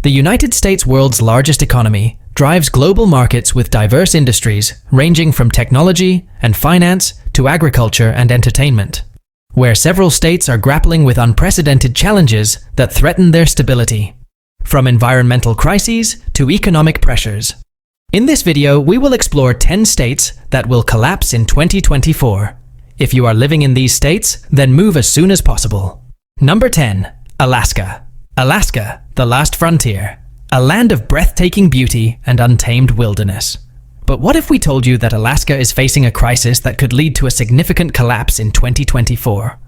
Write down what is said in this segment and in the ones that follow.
The United States, world's largest economy, drives global markets with diverse industries ranging from technology and finance to agriculture and entertainment, where several states are grappling with unprecedented challenges that threaten their stability, from environmental crises to economic pressures. In this video, we will explore 10 states that will collapse in 2024. If you are living in these states, then move as soon as possible. Number 10. Alaska. Alaska, the last frontier. A land of breathtaking beauty and untamed wilderness. But what if we told you that Alaska is facing a crisis that could lead to a significant collapse in 2024?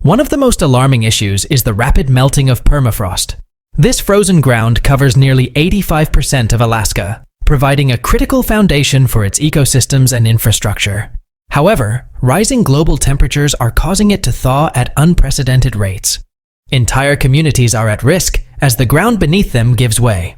One of the most alarming issues is the rapid melting of permafrost. This frozen ground covers nearly 85% of Alaska, providing a critical foundation for its ecosystems and infrastructure. However, rising global temperatures are causing it to thaw at unprecedented rates. Entire communities are at risk as the ground beneath them gives way.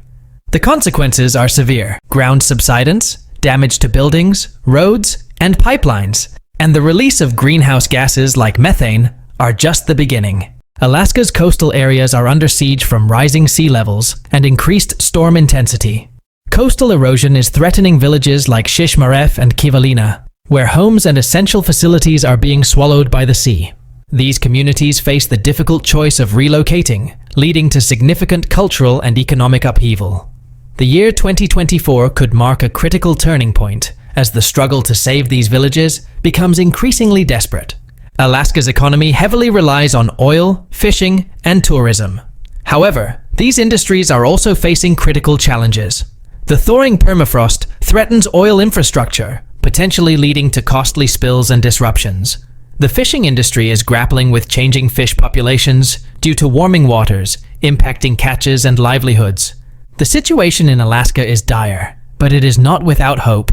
The consequences are severe: ground subsidence, damage to buildings, roads, and pipelines, and the release of greenhouse gases like methane are just the beginning. Alaska's coastal areas are under siege from rising sea levels and increased storm intensity. Coastal erosion is threatening villages like Shishmaref and Kivalina, where homes and essential facilities are being swallowed by the sea. These communities face the difficult choice of relocating, leading to significant cultural and economic upheaval. The year 2024 could mark a critical turning point as the struggle to save these villages becomes increasingly desperate. Alaska's economy heavily relies on oil, fishing, and tourism. However, these industries are also facing critical challenges. The thawing permafrost threatens oil infrastructure, potentially leading to costly spills and disruptions. The fishing industry is grappling with changing fish populations due to warming waters, impacting catches and livelihoods. The situation in Alaska is dire, but it is not without hope.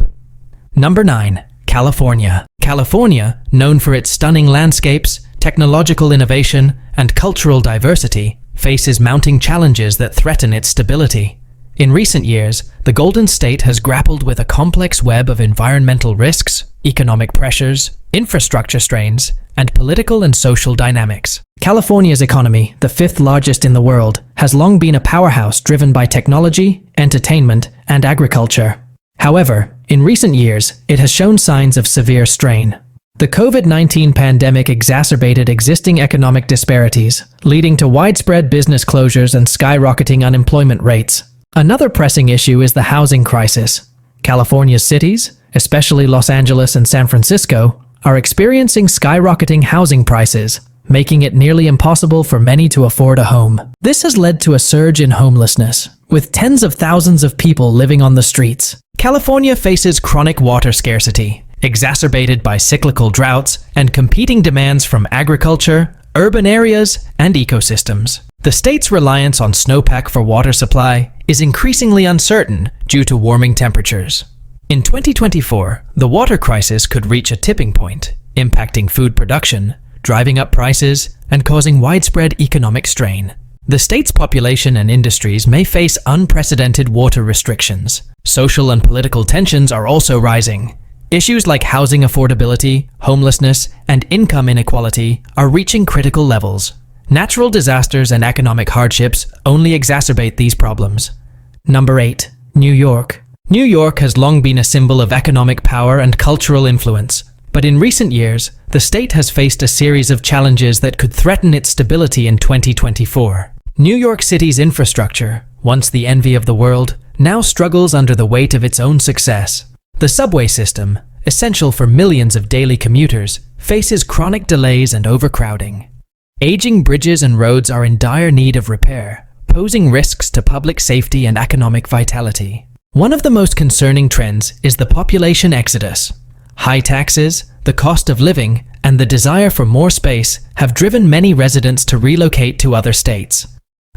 Number 9. California. California, known for its stunning landscapes, technological innovation, and cultural diversity, faces mounting challenges that threaten its stability. In recent years, the Golden State has grappled with a complex web of environmental risks, economic pressures, infrastructure strains, and political and social dynamics. California's economy, the fifth largest in the world, has long been a powerhouse driven by technology, entertainment, and agriculture. However, in recent years, it has shown signs of severe strain. The COVID-19 pandemic exacerbated existing economic disparities, leading to widespread business closures and skyrocketing unemployment rates. Another pressing issue is the housing crisis. California's cities, especially Los Angeles and San Francisco, are experiencing skyrocketing housing prices, making it nearly impossible for many to afford a home. This has led to a surge in homelessness, with tens of thousands of people living on the streets. California faces chronic water scarcity, exacerbated by cyclical droughts and competing demands from agriculture, urban areas, and ecosystems. The state's reliance on snowpack for water supply is increasingly uncertain due to warming temperatures. In 2024, the water crisis could reach a tipping point, impacting food production, driving up prices, and causing widespread economic strain. The state's population and industries may face unprecedented water restrictions. Social and political tensions are also rising. Issues like housing affordability, homelessness, and income inequality are reaching critical levels. Natural disasters and economic hardships only exacerbate these problems. Number 8. New York. New York has long been a symbol of economic power and cultural influence, but in recent years, the state has faced a series of challenges that could threaten its stability in 2024. New York City's infrastructure, once the envy of the world, now struggles under the weight of its own success. The subway system, essential for millions of daily commuters, faces chronic delays and overcrowding. Aging bridges and roads are in dire need of repair, posing risks to public safety and economic vitality. One of the most concerning trends is the population exodus. High taxes, the cost of living, and the desire for more space have driven many residents to relocate to other states.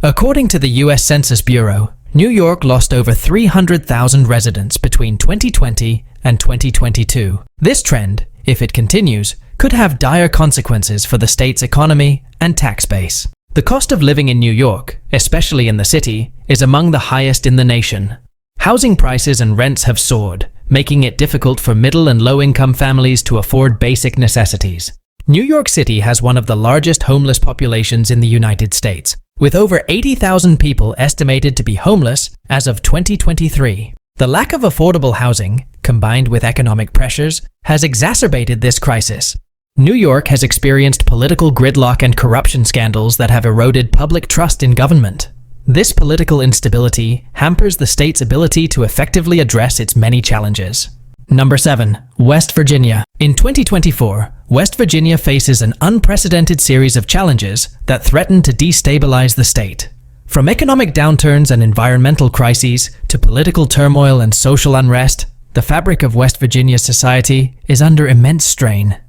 According to the U.S. Census Bureau, New York lost over 300,000 residents between 2020 and 2022. This trend, if it continues, could have dire consequences for the state's economy and tax base. The cost of living in New York, especially in the city, is among the highest in the nation. Housing prices and rents have soared, making it difficult for middle and low-income families to afford basic necessities. New York City has one of the largest homeless populations in the United States, with over 80,000 people estimated to be homeless as of 2023. The lack of affordable housing, combined with economic pressures, has exacerbated this crisis. New York has experienced political gridlock and corruption scandals that have eroded public trust in government. This political instability hampers the state's ability to effectively address its many challenges. Number 7. West Virginia. In 2024, West Virginia faces an unprecedented series of challenges that threaten to destabilize the state. From economic downturns and environmental crises to political turmoil and social unrest, the fabric of West Virginia's society is under immense strain.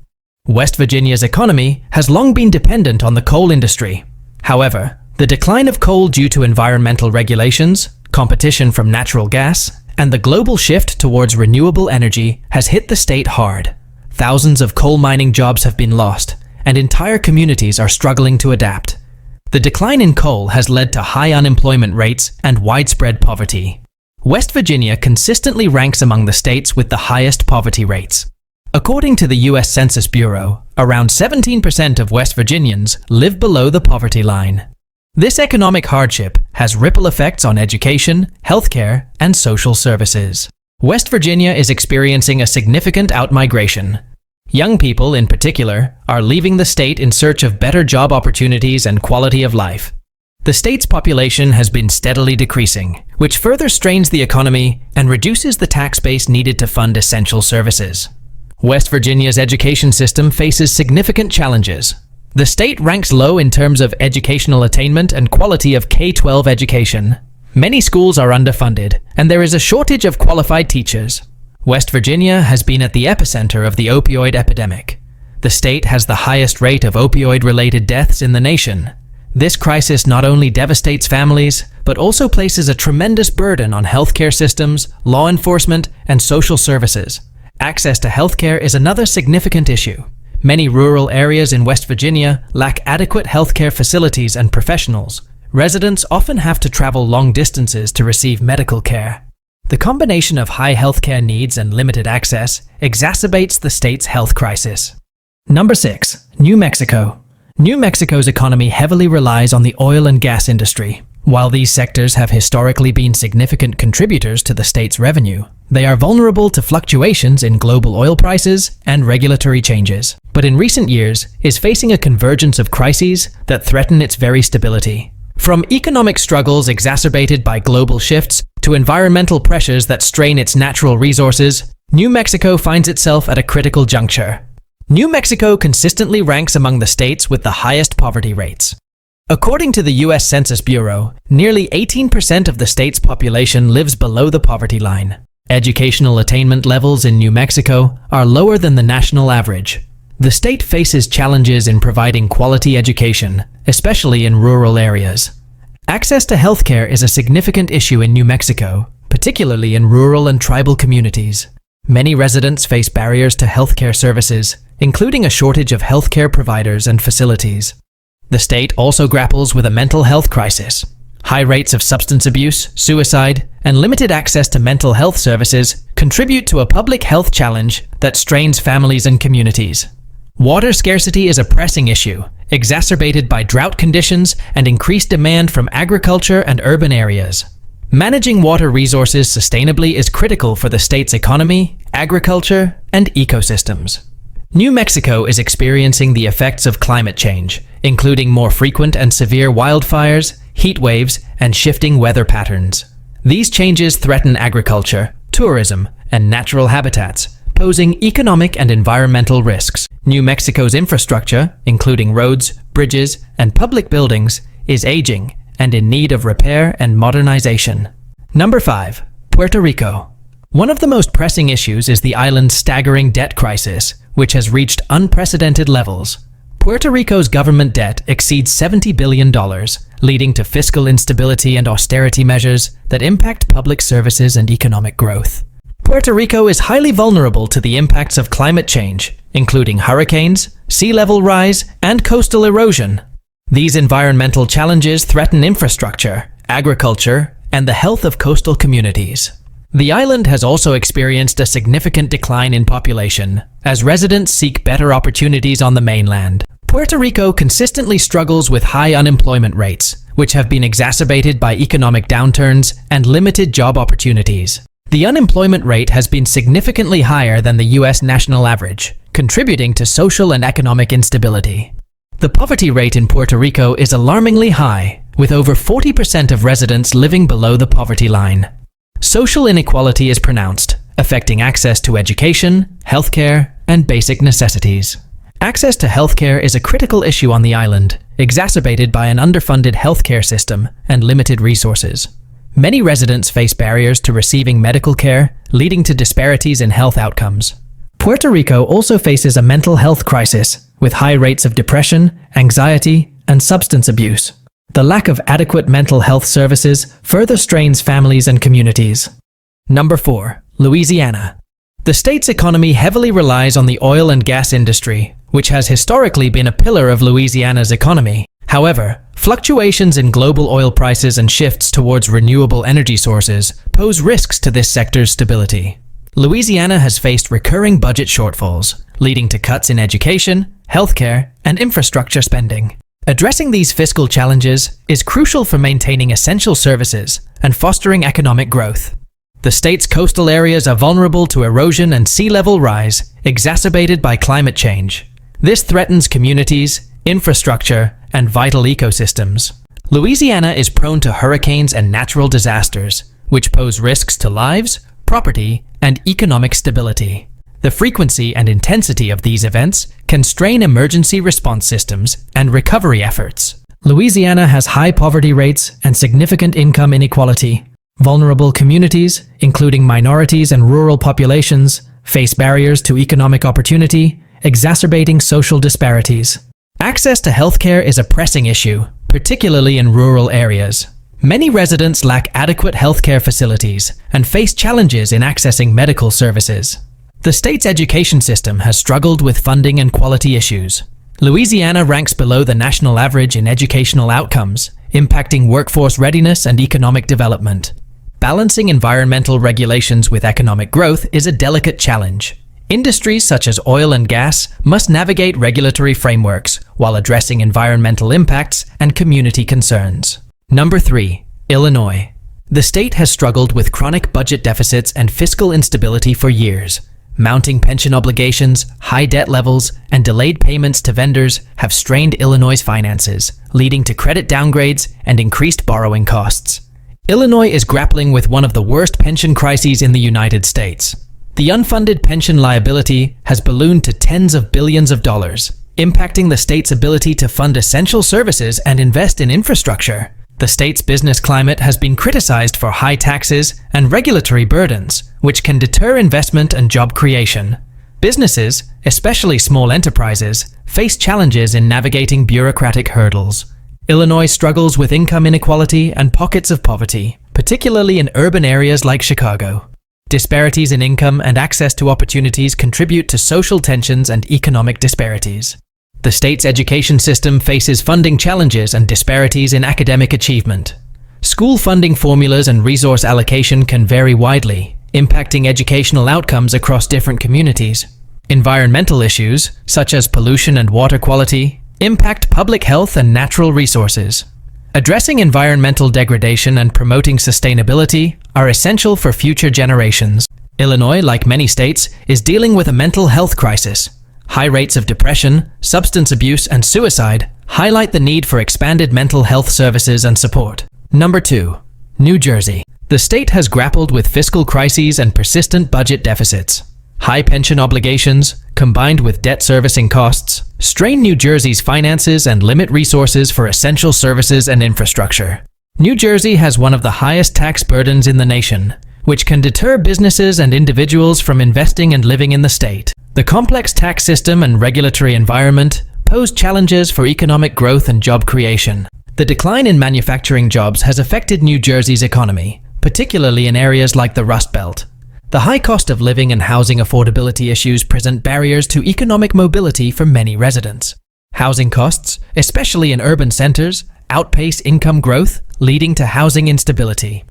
West Virginia's economy has long been dependent on the coal industry. However, the decline of coal due to environmental regulations, competition from natural gas, and the global shift towards renewable energy has hit the state hard. Thousands of coal mining jobs have been lost, and entire communities are struggling to adapt. The decline in coal has led to high unemployment rates and widespread poverty. West Virginia consistently ranks among the states with the highest poverty rates. According to the U.S. Census Bureau, around 17% of West Virginians live below the poverty line. This economic hardship has ripple effects on education, healthcare, and social services. West Virginia is experiencing a significant outmigration. Young people, in particular, are leaving the state in search of better job opportunities and quality of life. The state's population has been steadily decreasing, which further strains the economy and reduces the tax base needed to fund essential services. West Virginia's education system faces significant challenges. The state ranks low in terms of educational attainment and quality of K-12 education. Many schools are underfunded, and there is a shortage of qualified teachers. West Virginia has been at the epicenter of the opioid epidemic. The state has the highest rate of opioid-related deaths in the nation. This crisis not only devastates families, but also places a tremendous burden on healthcare systems, law enforcement, and social services. Access to healthcare is another significant issue. Many rural areas in West Virginia lack adequate healthcare facilities and professionals. Residents often have to travel long distances to receive medical care. The combination of high healthcare needs and limited access exacerbates the state's health crisis. Number 6. New Mexico. New Mexico's economy heavily relies on the oil and gas industry. While these sectors have historically been significant contributors to the state's revenue, they are vulnerable to fluctuations in global oil prices and regulatory changes, but in recent years is facing a convergence of crises that threaten its very stability. From economic struggles exacerbated by global shifts to environmental pressures that strain its natural resources, New Mexico finds itself at a critical juncture. New Mexico consistently ranks among the states with the highest poverty rates. According to the U.S. Census Bureau, nearly 18% of the state's population lives below the poverty line. Educational attainment levels in New Mexico are lower than the national average. The state faces challenges in providing quality education, especially in rural areas. Access to healthcare is a significant issue in New Mexico, particularly in rural and tribal communities. Many residents face barriers to healthcare services, including a shortage of healthcare providers and facilities. The state also grapples with a mental health crisis. High rates of substance abuse, suicide, and limited access to mental health services contribute to a public health challenge that strains families and communities. Water scarcity is a pressing issue, exacerbated by drought conditions and increased demand from agriculture and urban areas. Managing water resources sustainably is critical for the state's economy, agriculture, and ecosystems. New Mexico is experiencing the effects of climate change, including more frequent and severe wildfires, heat waves, and shifting weather patterns. These changes threaten agriculture, tourism, and natural habitats, posing economic and environmental risks. New Mexico's infrastructure, including roads, bridges, and public buildings, is aging and in need of repair and modernization. Number 5. Puerto Rico. One of the most pressing issues is the island's staggering debt crisis, which has reached unprecedented levels. Puerto Rico's government debt exceeds $70 billion, leading to fiscal instability and austerity measures that impact public services and economic growth. Puerto Rico is highly vulnerable to the impacts of climate change, including hurricanes, sea level rise, and coastal erosion. These environmental challenges threaten infrastructure, agriculture, and the health of coastal communities. The island has also experienced a significant decline in population, as residents seek better opportunities on the mainland. Puerto Rico consistently struggles with high unemployment rates, which have been exacerbated by economic downturns and limited job opportunities. The unemployment rate has been significantly higher than the U.S. national average, contributing to social and economic instability. The poverty rate in Puerto Rico is alarmingly high, with over 40% of residents living below the poverty line. Social inequality is pronounced, affecting access to education, healthcare, and basic necessities. Access to healthcare is a critical issue on the island, exacerbated by an underfunded healthcare system and limited resources. Many residents face barriers to receiving medical care, leading to disparities in health outcomes. Puerto Rico also faces a mental health crisis, with high rates of depression, anxiety, and substance abuse. The lack of adequate mental health services further strains families and communities. Number 4. Louisiana. The state's economy heavily relies on the oil and gas industry, which has historically been a pillar of Louisiana's economy. However, fluctuations in global oil prices and shifts towards renewable energy sources pose risks to this sector's stability. Louisiana has faced recurring budget shortfalls, leading to cuts in education, healthcare, and infrastructure spending. Addressing these fiscal challenges is crucial for maintaining essential services and fostering economic growth. The state's coastal areas are vulnerable to erosion and sea level rise, exacerbated by climate change. This threatens communities, infrastructure, and vital ecosystems. Louisiana is prone to hurricanes and natural disasters, which pose risks to lives, property, and economic stability. The frequency and intensity of these events can strain emergency response systems and recovery efforts. Louisiana has high poverty rates and significant income inequality. Vulnerable communities, including minorities and rural populations, face barriers to economic opportunity, exacerbating social disparities. Access to healthcare is a pressing issue, particularly in rural areas. Many residents lack adequate healthcare facilities and face challenges in accessing medical services. The state's education system has struggled with funding and quality issues. Louisiana ranks below the national average in educational outcomes, impacting workforce readiness and economic development. Balancing environmental regulations with economic growth is a delicate challenge. Industries such as oil and gas must navigate regulatory frameworks while addressing environmental impacts and community concerns. Number 3. Illinois. The state has struggled with chronic budget deficits and fiscal instability for years. Mounting pension obligations, high debt levels, and delayed payments to vendors have strained Illinois' finances, leading to credit downgrades and increased borrowing costs. Illinois is grappling with one of the worst pension crises in the United States. The unfunded pension liability has ballooned to tens of billions of dollars, impacting the state's ability to fund essential services and invest in infrastructure. The state's business climate has been criticized for high taxes and regulatory burdens, which can deter investment and job creation. Businesses, especially small enterprises, face challenges in navigating bureaucratic hurdles. Illinois struggles with income inequality and pockets of poverty, particularly in urban areas like Chicago. Disparities in income and access to opportunities contribute to social tensions and economic disparities. The state's education system faces funding challenges and disparities in academic achievement. School funding formulas and resource allocation can vary widely, impacting educational outcomes across different communities. Environmental issues, such as pollution and water quality, impact public health and natural resources. Addressing environmental degradation and promoting sustainability are essential for future generations. Illinois, like many states, is dealing with a mental health crisis. High rates of depression, substance abuse, and suicide highlight the need for expanded mental health services and support. Number 2. New Jersey. The state has grappled with fiscal crises and persistent budget deficits. High pension obligations, combined with debt servicing costs, strain New Jersey's finances and limit resources for essential services and infrastructure. New Jersey has one of the highest tax burdens in the nation, which can deter businesses and individuals from investing and living in the state. The complex tax system and regulatory environment pose challenges for economic growth and job creation. The decline in manufacturing jobs has affected New Jersey's economy, particularly in areas like the Rust Belt. The high cost of living and housing affordability issues present barriers to economic mobility for many residents. Housing costs, especially in urban centers, outpace income growth, leading to housing instability.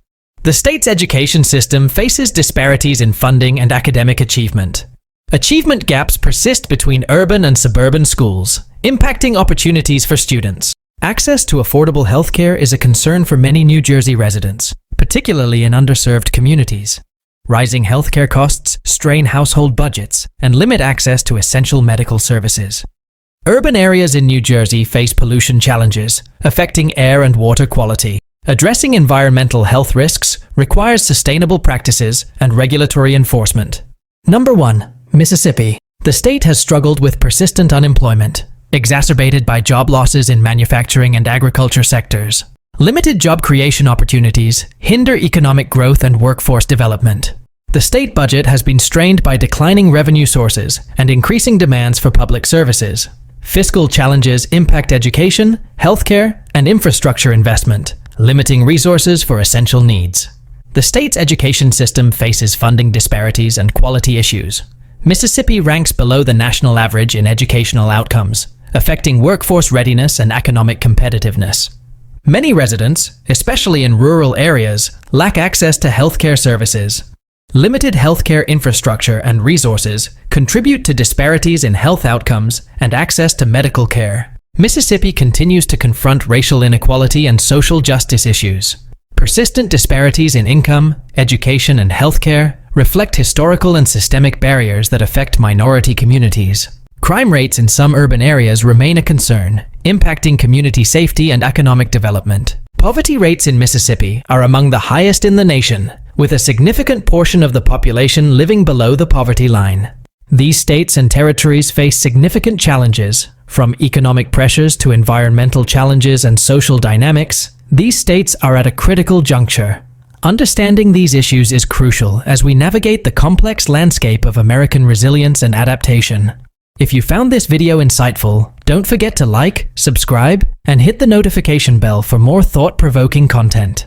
The state's education system faces disparities in funding and academic achievement. Achievement gaps persist between urban and suburban schools, impacting opportunities for students. Access to affordable healthcare is a concern for many New Jersey residents, particularly in underserved communities. Rising healthcare costs strain household budgets and limit access to essential medical services. Urban areas in New Jersey face pollution challenges, affecting air and water quality. Addressing environmental health risks requires sustainable practices and regulatory enforcement. Number 1. Mississippi. The state has struggled with persistent unemployment, exacerbated by job losses in manufacturing and agriculture sectors. Limited job creation opportunities hinder economic growth and workforce development. The state budget has been strained by declining revenue sources and increasing demands for public services. Fiscal challenges impact education, healthcare, and infrastructure investment, limiting resources for essential needs. The state's education system faces funding disparities and quality issues. Mississippi ranks below the national average in educational outcomes, affecting workforce readiness and economic competitiveness. Many residents, especially in rural areas, lack access to healthcare services. Limited healthcare infrastructure and resources contribute to disparities in health outcomes and access to medical care. Mississippi continues to confront racial inequality and social justice issues. Persistent disparities in income, education, and healthcare reflect historical and systemic barriers that affect minority communities. Crime rates in some urban areas remain a concern, impacting community safety and economic development. Poverty rates in Mississippi are among the highest in the nation, with a significant portion of the population living below the poverty line. These states and territories face significant challenges, from economic pressures to environmental challenges and social dynamics. These states are at a critical juncture. Understanding these issues is crucial as we navigate the complex landscape of American resilience and adaptation. If you found this video insightful, don't forget to like, subscribe, and hit the notification bell for more thought-provoking content.